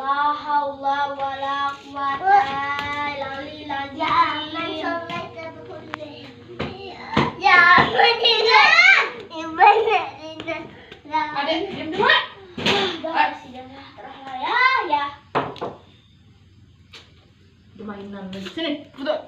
La haula wala quwata illa billah. Ya, Adek, diam dulu. Terah ya. Ada mainan lagi. Sini, duduk.